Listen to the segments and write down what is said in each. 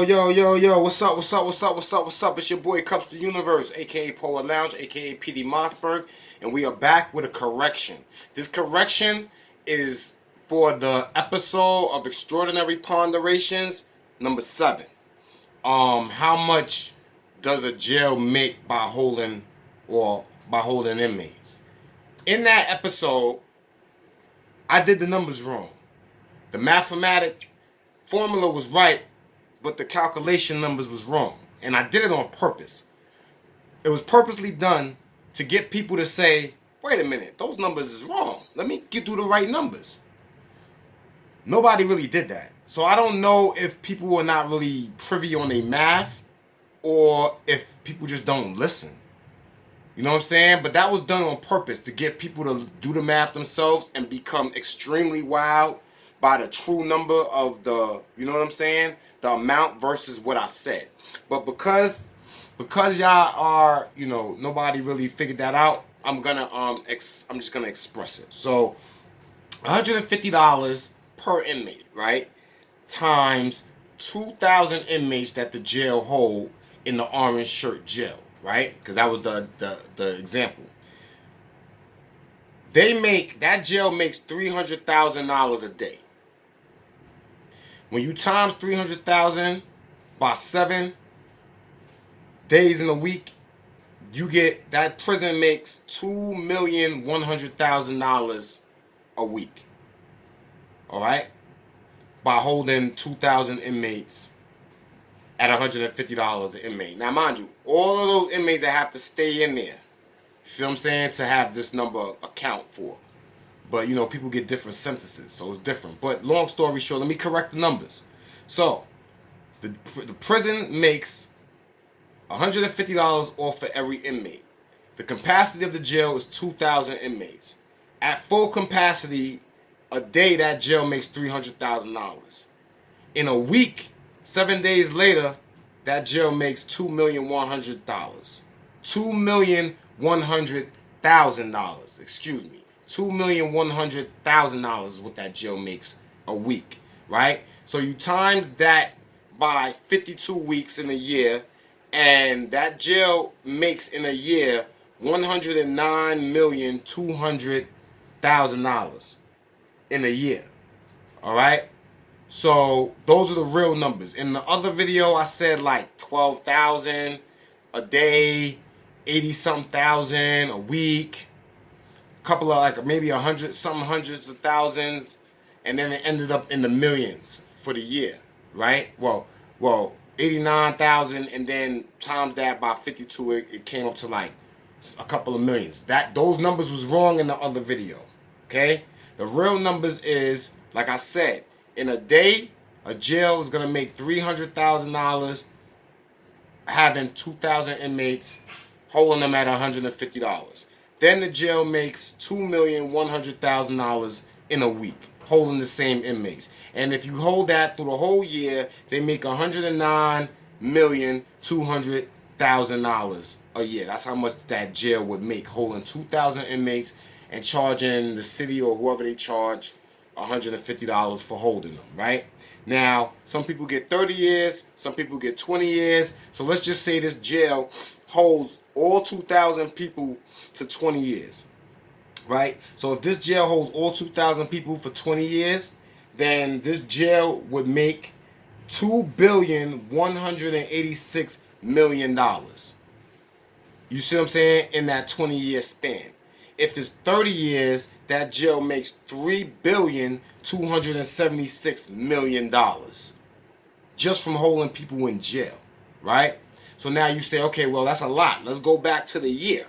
Yo, what's up? It's your boy Cups the Universe, aka Polar Lounge, aka PD Mossberg, and we are back with a correction. This correction is for the episode of Extraordinary Ponderations, number 7. How much does a jail make by holding inmates? In that episode, I did the numbers wrong. The mathematic formula was right, but the calculation numbers was wrong. And I did it on purpose. It was purposely done to get people to say, wait a minute, those numbers is wrong. Let me get through the right numbers. Nobody really did that. So I don't know if people were not really privy on their math or if people just don't listen. You know what I'm saying? But that was done on purpose to get people to do the math themselves and become extremely wild by the true number of the, you know what I'm saying? The amount versus what I said. But because y'all are, nobody really figured that out, I'm just gonna express it. So $150 per inmate, right? Times 2,000 inmates that the jail hold in the orange shirt jail, right? Because that was the example. That jail makes $300,000 a day. When you times 300,000 by 7 days in a week, you get that prison makes $2,100,000 a week. All right, by holding 2,000 inmates at $150 an inmate. Now, mind you, all of those inmates that have to stay in there, you feel what I'm saying, to have this number account for. But, people get different sentences, so it's different. But long story short, let me correct the numbers. So, the prison makes $150 off for every inmate. The capacity of the jail is 2,000 inmates. At full capacity, a day that jail makes $300,000. In a week, 7 days later, that jail makes $2,100,000. $2,100,000. Excuse me. $2,100,000 is what that jail makes a week, right? So you times that by 52 weeks in a year, and that jail makes in a year $109,200,000 in a year. All right? So those are the real numbers. In the other video, I said like 12,000 a day, 80-something thousand a week, couple of like maybe hundreds of thousands, and then it ended up in the millions for the year, right? Well, 89,000, and then times that by 52, it came up to like a couple of millions. Those numbers was wrong in the other video, okay? The real numbers is, like I said, in a day, a jail is gonna make $300,000 having 2,000 inmates, holding them at $150. Then the jail makes $2,100,000 in a week, holding the same inmates. And if you hold that through the whole year, they make $109,200,000 a year. That's how much that jail would make, holding 2,000 inmates and charging the city or whoever they charge $150 for holding them, right? Now, some people get 30 years, some people get 20 years. So let's just say this jail holds all 2,000 people to 20 years, right? So if this jail holds all 2,000 people for 20 years, then this jail would make $2,186,000,000. You see what I'm saying? In that 20-year span. If it's 30 years, that jail makes $3,276,000,000 just from holding people in jail, right? So now you say, okay, well, that's a lot. Let's go back to the year,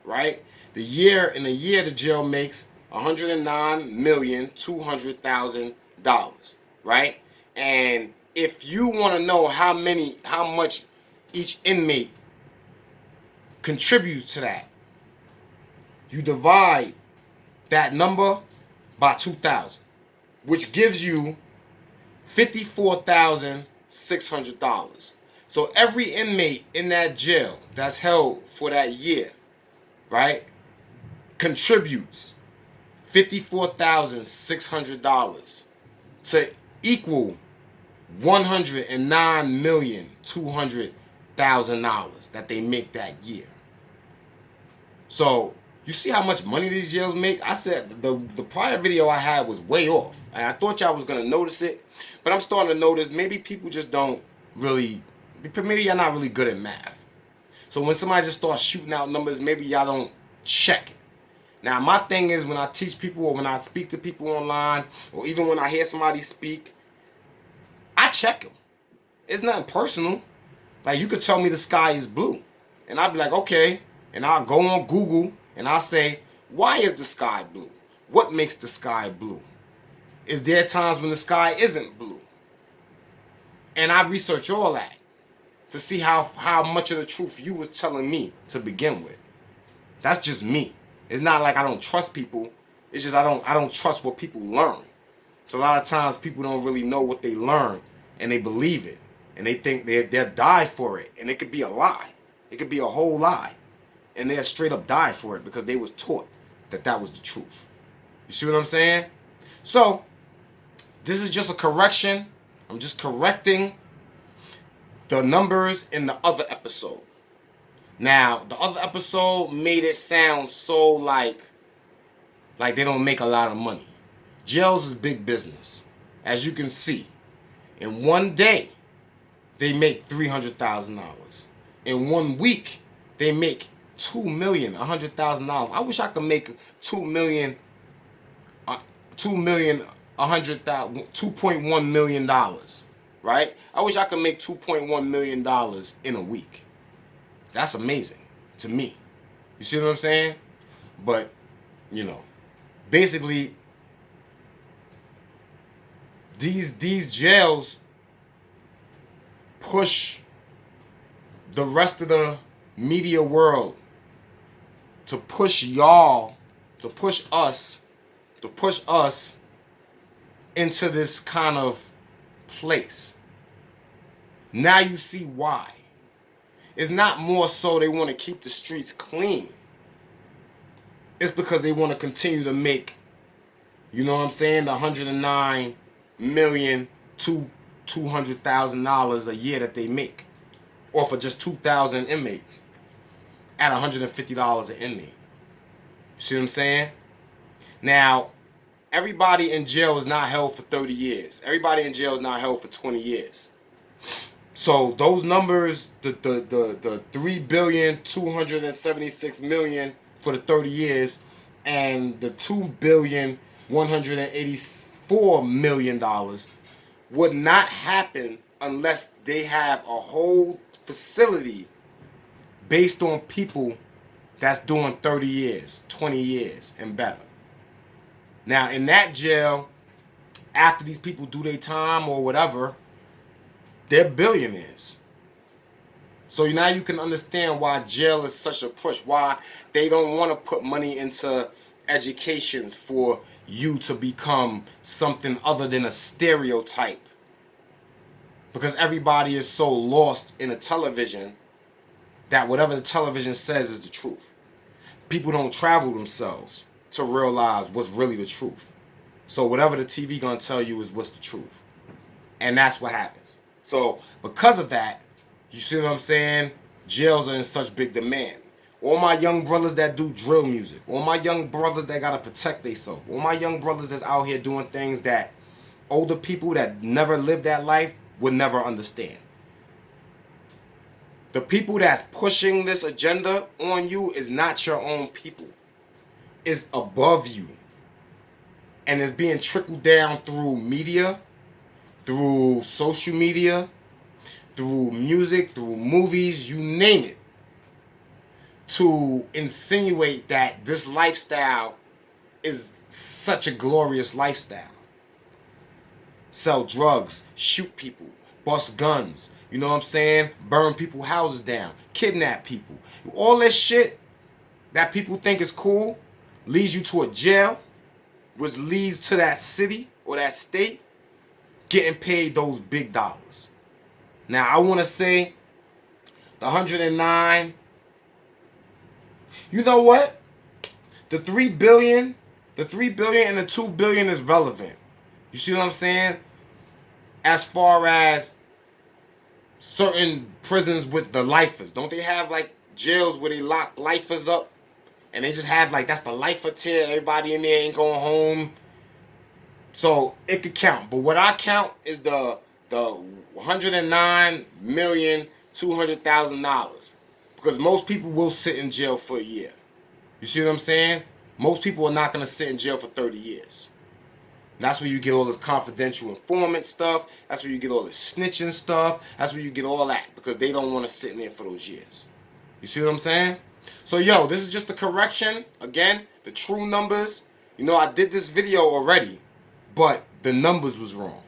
right? In a year, the jail makes $109,200,000, right? And if you want to know how much each inmate contributes to that, you divide that number by 2,000, which gives you $54,600. So every inmate in that jail that's held for that year, right, contributes $54,600 to equal $109,200,000 that they make that year. So you see how much money these jails make? I said the prior video I had was way off, and I thought y'all was gonna notice it, but I'm starting to notice maybe people just don't really, maybe y'all not really good at math. So when somebody just starts shooting out numbers, maybe y'all don't check it. Now my thing is, when I teach people or when I speak to people online, or even when I hear somebody speak, I check them. It's nothing personal. Like, you could tell me the sky is blue, and I'd be like, okay, and I'll go on Google and I'll say, why is the sky blue? What makes the sky blue? Is there times when the sky isn't blue? And I research all that to see how much of the truth you was telling me to begin with. That's just me. It's not like I don't trust people. It's just I don't trust what people learn. So a lot of times people don't really know what they learn, and they believe it, and they think they'll die for it, and it could be a lie. It could be a whole lie, and they'll straight up die for it because they was taught that that was the truth. You see what I'm saying? So this is just a correction. I'm just correcting the numbers in the other episode. Now, the other episode made it sound so like they don't make a lot of money. Jails is big business. As you can see, in one day, they make $300,000. In 1 week, they make $2,100,000. I wish I could make $2.1 million, right? I wish I could make $2.1 million in a week. That's amazing to me. You see what I'm saying? But, you know, basically, these jails push the rest of the media world to push y'all, to push us into this kind of place. Now you see why. It's not more so they want to keep the streets clean. It's because they want to continue to make, you know what I'm saying, the $109,200,000 a year that they make, or for just 2,000 inmates at $150 an inmate. You see what I'm saying? Now, everybody in jail is not held for 30 years. Everybody in jail is not held for 20 years. So those numbers, the 3,276,000,000 for the 30 years, and the $2,184,000,000 would not happen unless they have a whole facility based on people that's doing 30 years, 20 years, and better. Now, in that jail, after these people do their time or whatever, they're billionaires. So now you can understand why jail is such a push, why they don't want to put money into educations for you to become something other than a stereotype. Because everybody is so lost in a television that whatever the television says is the truth. People don't travel themselves to realize what's really the truth. So whatever the TV gonna tell you is what's the truth. And that's what happens. So because of that, you see what I'm saying? Jails are in such big demand. All my young brothers that do drill music, all my young brothers that gotta protect themselves, all my young brothers that's out here doing things that older people that never lived that life would never understand. The people that's pushing this agenda on you is not your own people. It's above you. And it's being trickled down through media, through social media, through music, through movies, you name it, to insinuate that this lifestyle is such a glorious lifestyle. Sell drugs, shoot people, bust guns, you know what I'm saying? Burn people's houses down, kidnap people. All this shit that people think is cool leads you to a jail, which leads to that city or that state getting paid those big dollars. Now, I want to say the 109, you know what? The 3 billion and the 2 billion is relevant. You see what I'm saying? as far as certain prisons with the lifers. Don't they have like jails where they lock lifers up and they just have like that's the lifer tier, everybody in there ain't going home? So it could count. But what I count is the $109,200,000, because most people will sit in jail for a year. You see what I'm saying? Most people are not going to sit in jail for 30 years. That's where you get all this confidential informant stuff. That's where you get all this snitching stuff. That's where you get all that, because they don't want to sit in there for those years. You see what I'm saying? So, yo, this is just a correction. Again, the true numbers. You know, I did this video already, but the numbers was wrong.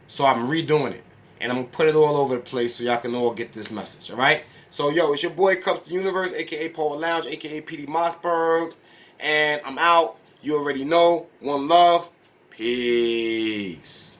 So I'm redoing it. And I'm going to put it all over the place so y'all can all get this message, all right? So, yo, it's your boy Cups the Universe, a.k.a. Paul Lounge, a.k.a. PD Mossberg. And I'm out. You already know. One love. Peace.